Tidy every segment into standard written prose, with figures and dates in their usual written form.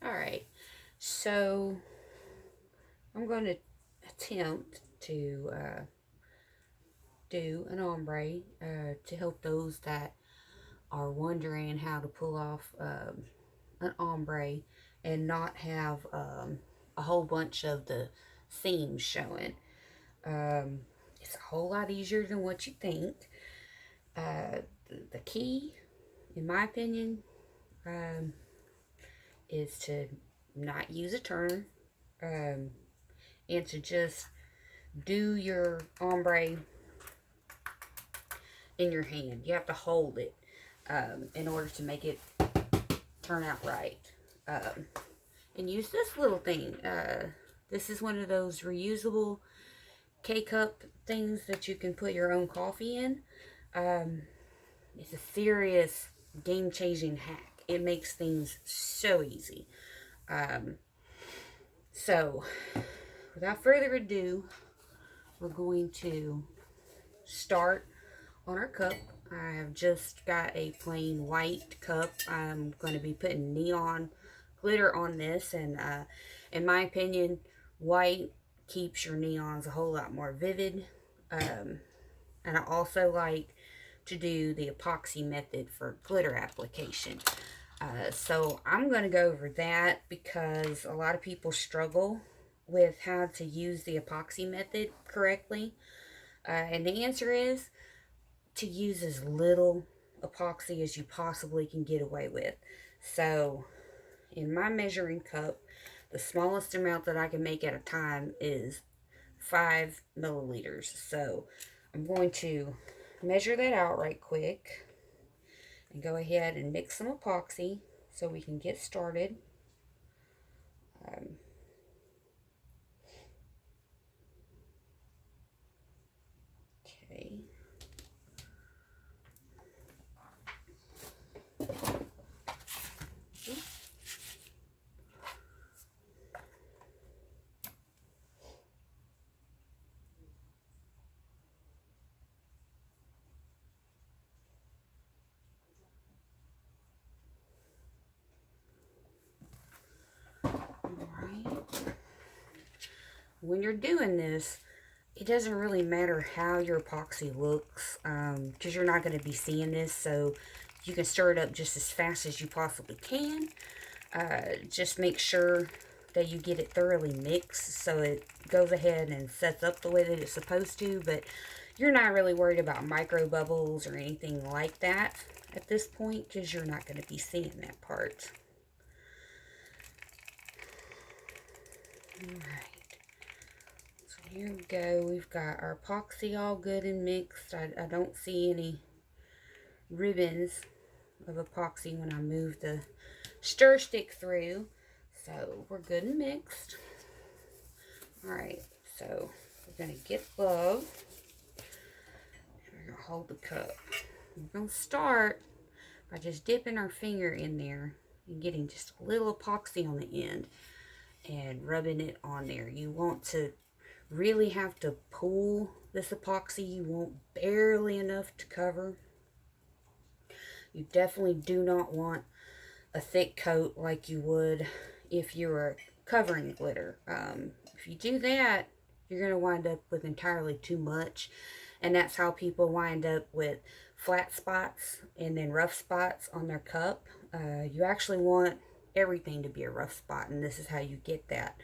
Alright, so I'm going to attempt to do an ombre to help those that are wondering how to pull off an ombre and not have a whole bunch of the seams showing. Um, it's a whole lot easier than what you think. The key, in my opinion, um, is to not use a turner, um, and to just do your ombre in your hand. You have to hold it in order to make it turn out right. Um, and use this little thing. This is one of those reusable K-cup things that you can put your own coffee in. Um, it's a serious game-changing hack. It makes things so easy. Um, so, without further ado, we're going to start on our cup. I have just got a plain white cup. I'm going to be putting neon glitter on this, and in my opinion, white keeps your neons a whole lot more vivid. And I also like to do the epoxy method for glitter application. So I'm going to go over that because a lot of people struggle with how to use the epoxy method correctly. And the answer is to use as little epoxy as you possibly can get away with. So in my measuring cup, the smallest amount that I can make at a time is 5 milliliters. So I'm going to measure that out right quick and go ahead and mix some epoxy so we can get started. Um, okay. Alright. When you're doing this, it doesn't really matter how your epoxy looks because you're not going to be seeing this, so you can stir it up just as fast as you possibly can. Just make sure that you get it thoroughly mixed so it goes ahead and sets up the way that it's supposed to, but you're not really worried about micro bubbles or anything like that at this point because you're not going to be seeing that part. Alright. Here we go. We've got our epoxy all good and mixed. I don't see any ribbons of epoxy when I move the stir stick through. So we're good and mixed. Alright, so we're going to get above. And we're going to hold the cup. We're going to start by just dipping our finger in there and getting just a little epoxy on the end and rubbing it on there. You want to really have to pull this epoxy. You want barely enough to cover. You definitely do not want a thick coat like you would if you were covering glitter. If you do that, you're going to wind up with entirely too much, and that's how people wind up with flat spots and then rough spots on their cup. You actually want everything to be a rough spot, and this is how you get that.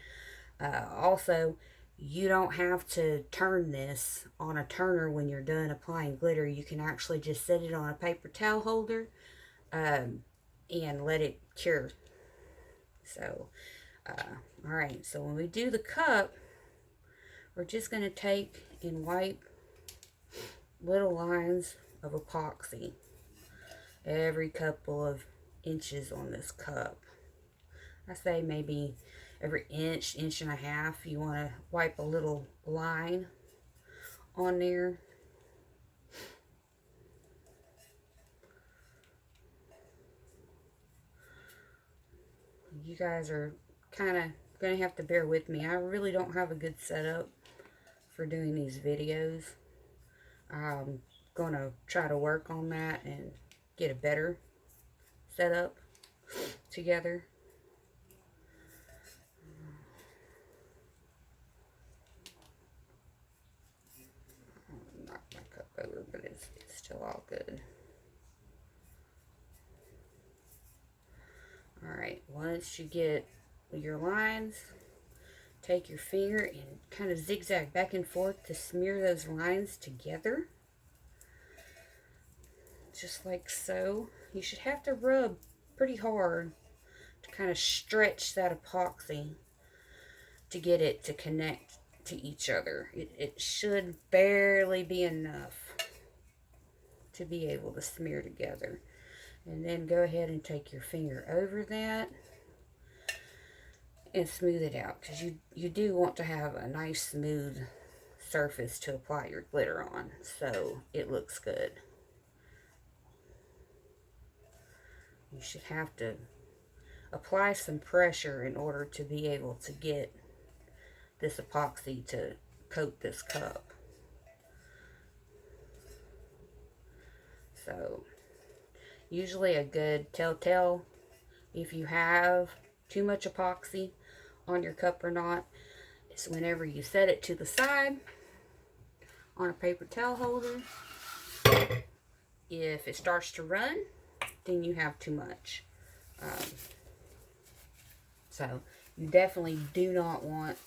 Also, you don't have to turn this on a turner when you're done applying glitter. You can actually just set it on a paper towel holder and let it cure. So, alright, so when we do the cup, we're just going to take and wipe little lines of epoxy every couple of inches on this cup. I say maybe every inch, inch and a half, you want to wipe a little line on there. You guys are kind of going to have to bear with me. I really don't have a good setup for doing these videos. I'm going to try to work on that and get a better setup together. over, but it's still all good. Alright, once you get your lines, take your finger and kind of zigzag back and forth to smear those lines together. Just like so. You should have to rub pretty hard to kind of stretch that epoxy to get it to connect to each other. It should barely be enough to be able to smear together. And then go ahead and take your finger over that and smooth it out, because you do want to have a nice smooth surface to apply your glitter on so it looks good. You should have to apply some pressure in order to be able to get this epoxy to coat this cup. So usually a good telltale if you have too much epoxy on your cup or not is whenever you set it to the side on a paper towel holder. If it starts to run, then you have too much. So you definitely do not want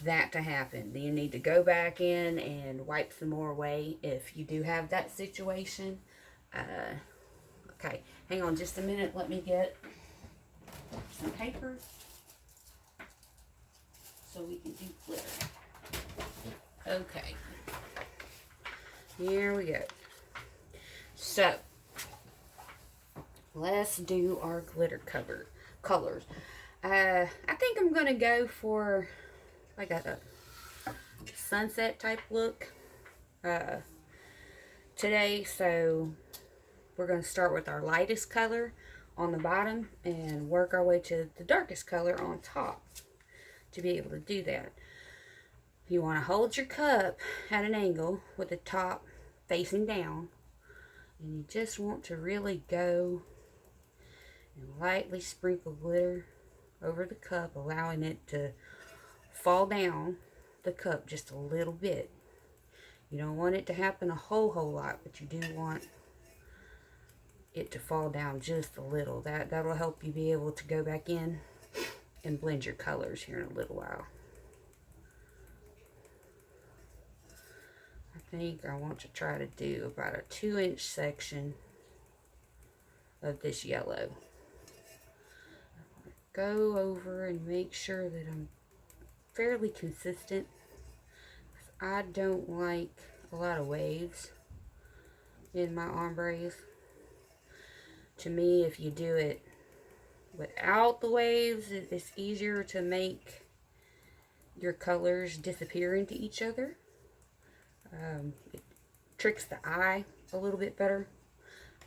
that to happen. You need to go back in and wipe some more away if you do have that situation. Okay, hang on just a minute. Let me get some paper so we can do glitter. Okay, here we go. So let's do our glitter colors. I think I'm gonna go for like a sunset type look today. So we're going to start with our lightest color on the bottom and work our way to the darkest color on top to be able to do that. You want to hold your cup at an angle with the top facing down, and you just want to really go and lightly sprinkle glitter over the cup, allowing it to fall down the cup just a little bit. You don't want it to happen a whole lot, but you do want it to fall down just a little. That'll help you be able to go back in and blend your colors here in a little while. I think I want to try to do about a 2-inch section of this yellow. Go over and make sure that I'm fairly consistent. I don't like a lot of waves in my ombres. To me, if you do it without the waves, it's easier to make your colors disappear into each other. It tricks the eye a little bit better.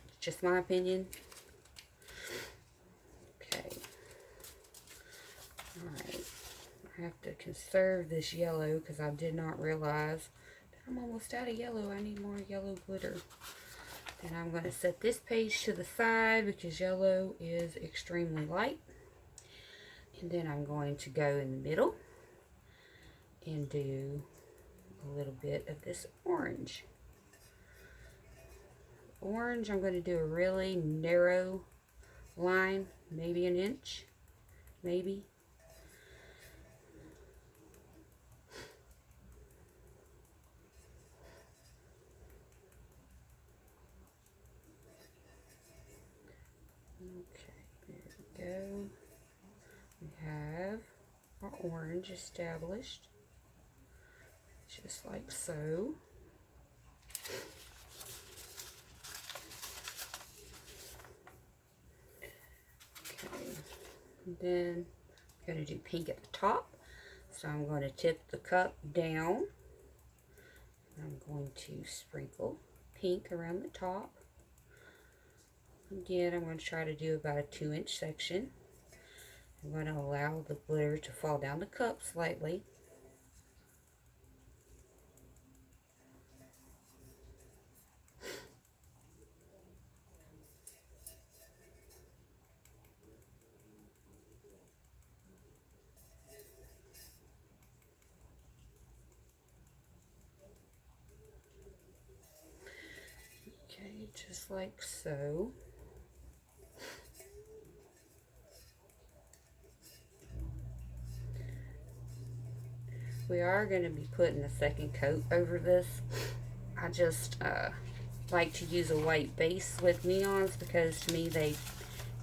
It's just my opinion. Okay. Alright. I have to conserve this yellow because I did not realize that I'm almost out of yellow. I need more yellow glitter. Then I'm going to set this page to the side because yellow is extremely light. And then I'm going to go in the middle and do a little bit of this orange. Orange, I'm going to do a really narrow line, maybe an inch, maybe. Go. We have our orange established, just like so. Okay, and then I'm going to do pink at the top, so I'm going to tip the cup down. I'm going to sprinkle pink around the top. Again, I'm going to try to do about a 2-inch section. I'm going to allow the glitter to fall down the cup slightly. like so. We are going to be putting a second coat over this. I just like to use a white base with neons because to me they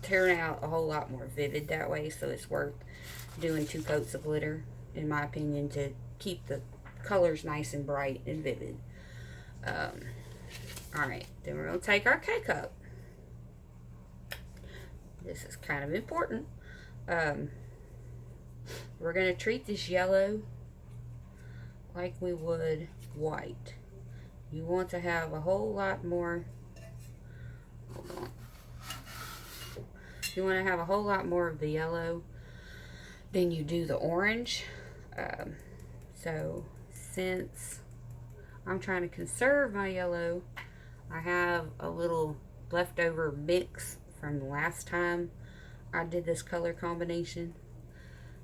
turn out a whole lot more vivid that way, so it's worth doing 2 coats of glitter, in my opinion, to keep the colors nice and bright and vivid. Alright, then we're going to take our K-Cup. This is kind of important. We're going to treat this yellow like we would white. You want to have a whole lot more, hold on. You want to have a whole lot more of the yellow than you do the orange. So since I'm trying to conserve my yellow, I have a little leftover mix from last time I did this color combination.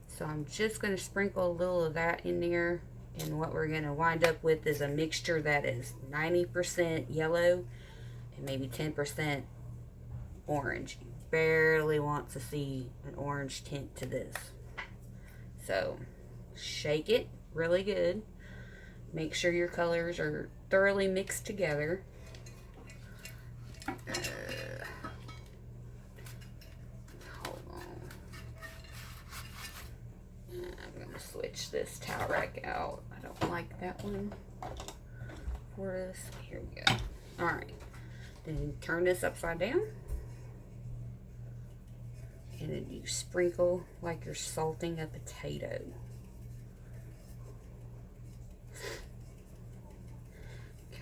So I'm just going to sprinkle a little of that in there. And what we're going to wind up with is a mixture that is 90% yellow and maybe 10% orange. You barely want to see an orange tint to this. So shake it really good. Make sure your colors are thoroughly mixed together. Hold on. I'm going to switch this towel rack out. I don't like that one for this. Here we go. Alright. Then turn this upside down. And then you sprinkle like you're salting a potato.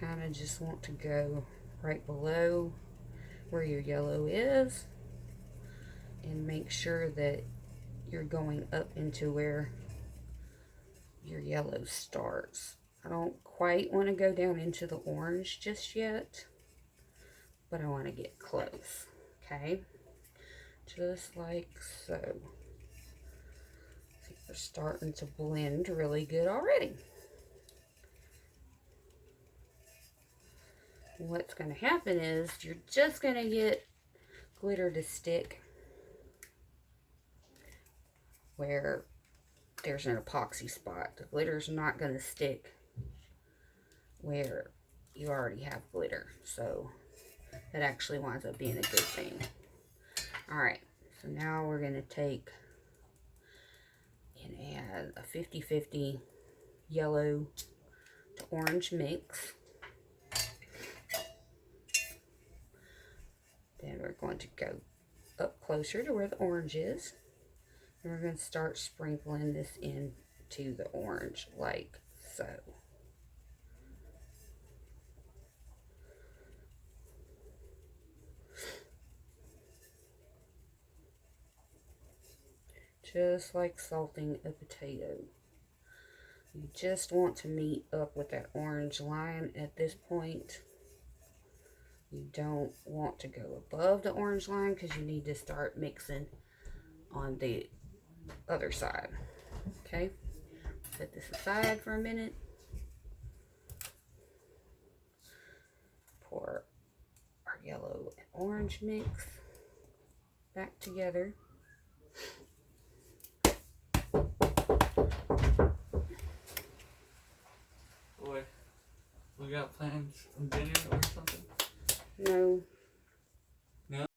Kind of just want to go right below where your yellow is. And make sure that you're going up into where your yellow starts. I don't quite want to go down into the orange just yet, but I want to get close. Okay, just like so. I think they're starting to blend really good already. What's going to happen is you're just going to get glitter to stick where there's an epoxy spot. The glitter's not going to stick where you already have glitter. So that actually winds up being a good thing. Alright, so now we're going to take and add a 50-50 yellow to orange mix. Then we're going to go up closer to where the orange is. And we're going to start sprinkling this into the orange like so. Just like salting a potato. You just want to meet up with that orange line at this point. You don't want to go above the orange line because you need to start mixing on the other side. Okay, set this aside for a minute. Pour our yellow and orange mix back together. Boy, we got plans on dinner